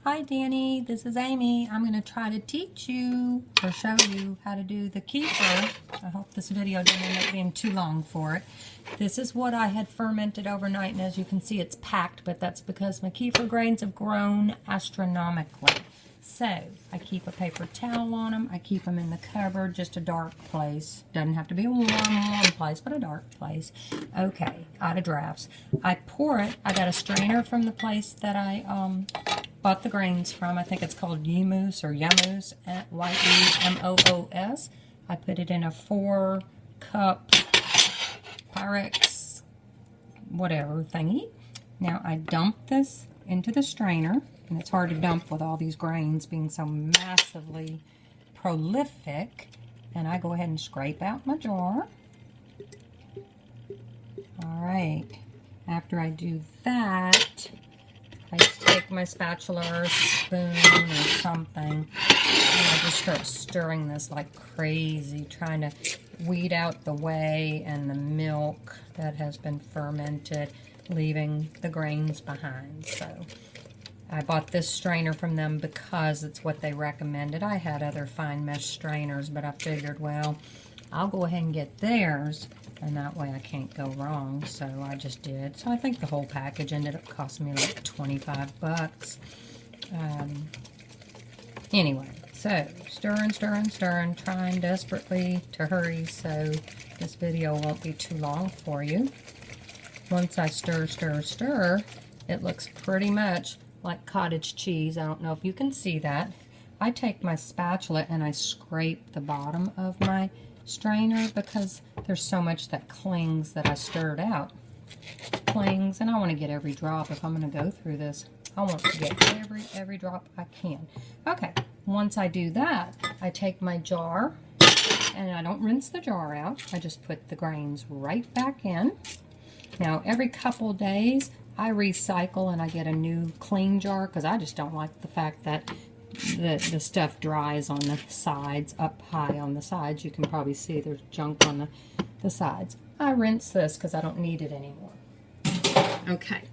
Hi Danny, this is Amy. I'm going to try to teach you or show you how to do the kefir. I hope this video doesn't end up being too long for it. This is what I had fermented overnight, and as you can see it's packed, but that's because my kefir grains have grown astronomically. So I keep a paper towel on them. I keep them in the cupboard, just a dark place. Doesn't have to be a warm place, but a dark place. Okay, out of drafts. I pour it. I got a strainer from the place that I bought the grains from. I think it's called Yemoos or Yemoos, Y-E-M-O-O-S. I put it in a 4-cup Pyrex whatever thingy. Now I dump this into the strainer, and it's hard to dump with all these grains being so massively prolific. And I go ahead and scrape out my jar. Alright, after I do that, I take my spatula or spoon or something, and I just start stirring this like crazy, trying to weed out the whey and the milk that has been fermented, leaving the grains behind. So I bought this strainer from them because it's what they recommended. I had other fine mesh strainers, but I figured, well, I'll go ahead and get theirs, and that way I can't go wrong. So I just did. So I think the whole package ended up costing me like 25 bucks. Anyway, so stirring, trying desperately to hurry so this video won't be too long for you. Once I stir, it looks pretty much like cottage cheese. I don't know if you can see that. I take my spatula and I scrape the bottom of my strainer because there's so much that clings that I stirred out. Clings, and I want to get every drop. If I'm going to go through this, I want to get every drop I can. Okay, once I do that, I take my jar, and I don't rinse the jar out. I just put the grains right back in. Now, every couple days, I recycle and I get a new clean jar because I just don't like the fact that the stuff dries on the sides, up high on the sides. You can probably see there's junk on the sides. I rinse this because I don't need it anymore. Okay,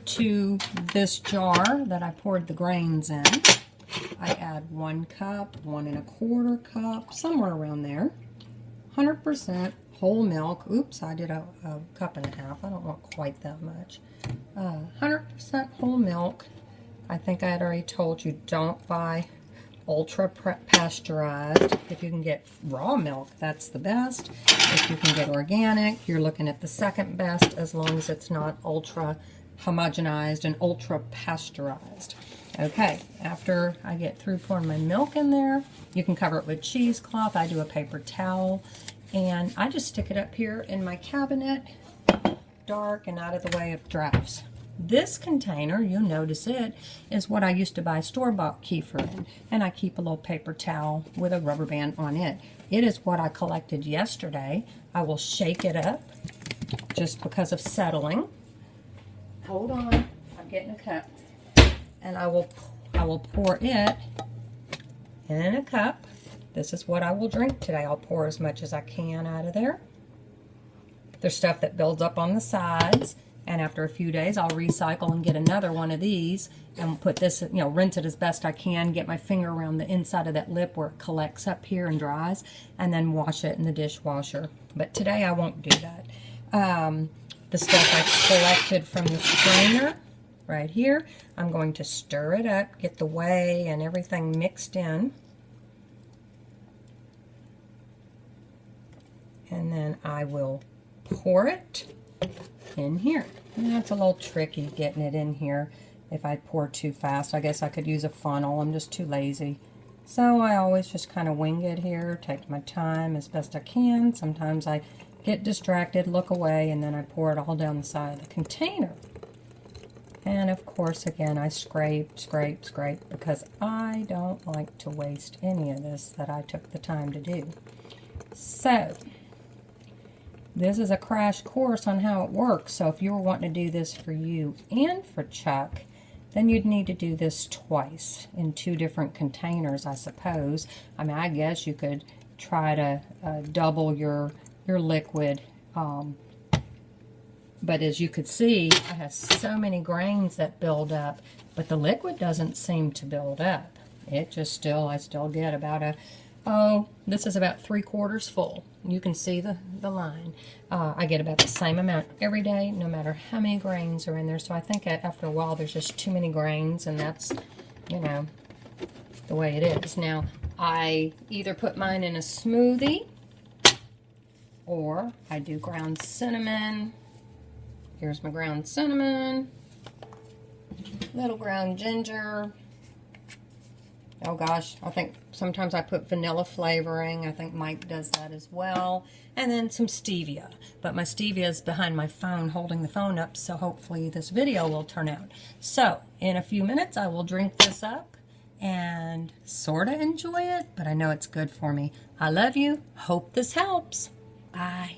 to this jar that I poured the grains in, I add 1 cup, 1 1/4 cup, somewhere around there. 100% whole milk. Oops, I did a 1.5 cups. I don't want quite that much. 100% whole milk. I think I had already told you, don't buy ultra pasteurized. If you can get raw milk, that's the best. If you can get organic, you're looking at the second best, as long as it's not ultra homogenized and ultra pasteurized. Okay, after I get through pouring my milk in there, you can cover it with cheesecloth. I do a paper towel, and I just stick it up here in my cabinet, dark and out of the way of drafts. This container, you'll notice it, is what I used to buy store-bought kefir in, and I keep a little paper towel with a rubber band on it. It is what I collected yesterday. I will shake it up just because of settling. Hold on, I'm getting a cup. And I will pour it in a cup. This is what I will drink today. I'll pour as much as I can out of there. There's stuff that builds up on the sides, and after a few days I'll recycle and get another one of these and put this, rinse it as best I can, get my finger around the inside of that lip where it collects up here and dries, and then wash it in the dishwasher. But today I won't do that. The stuff I collected from the strainer right here, I'm going to stir it up, get the whey and everything mixed in. And then I will pour it in here. And that's a little tricky getting it in here. If I pour too fast, I guess I could use a funnel. I'm just too lazy. So I always just kind of wing it here, take my time as best I can. Sometimes I get distracted, look away, and then I pour it all down the side of the container. And of course, again, I scrape, because I don't like to waste any of this that I took the time to do. So this is a crash course on how it works. So if you were wanting to do this for you and for Chuck, then you'd need to do this twice in 2 different containers, I suppose. I mean, I guess you could try to double your liquid. But as you could see, I have so many grains that build up but the liquid doesn't seem to build up. It just I still get about this is about 3/4 full. You can see the line. I get about the same amount every day, no matter how many grains are in there. So I think after a while there's just too many grains, and that's, you know, the way it is. Now, I either put mine in a smoothie, or I do ground cinnamon. Here's my ground cinnamon. Little ground ginger. Oh gosh, I think sometimes I put vanilla flavoring. I think Mike does that as well. And then some stevia. But my stevia is behind my phone, holding the phone up, so hopefully this video will turn out. So, in a few minutes I will drink this up and sort of enjoy it, but I know it's good for me. I love you. Hope this helps. Bye.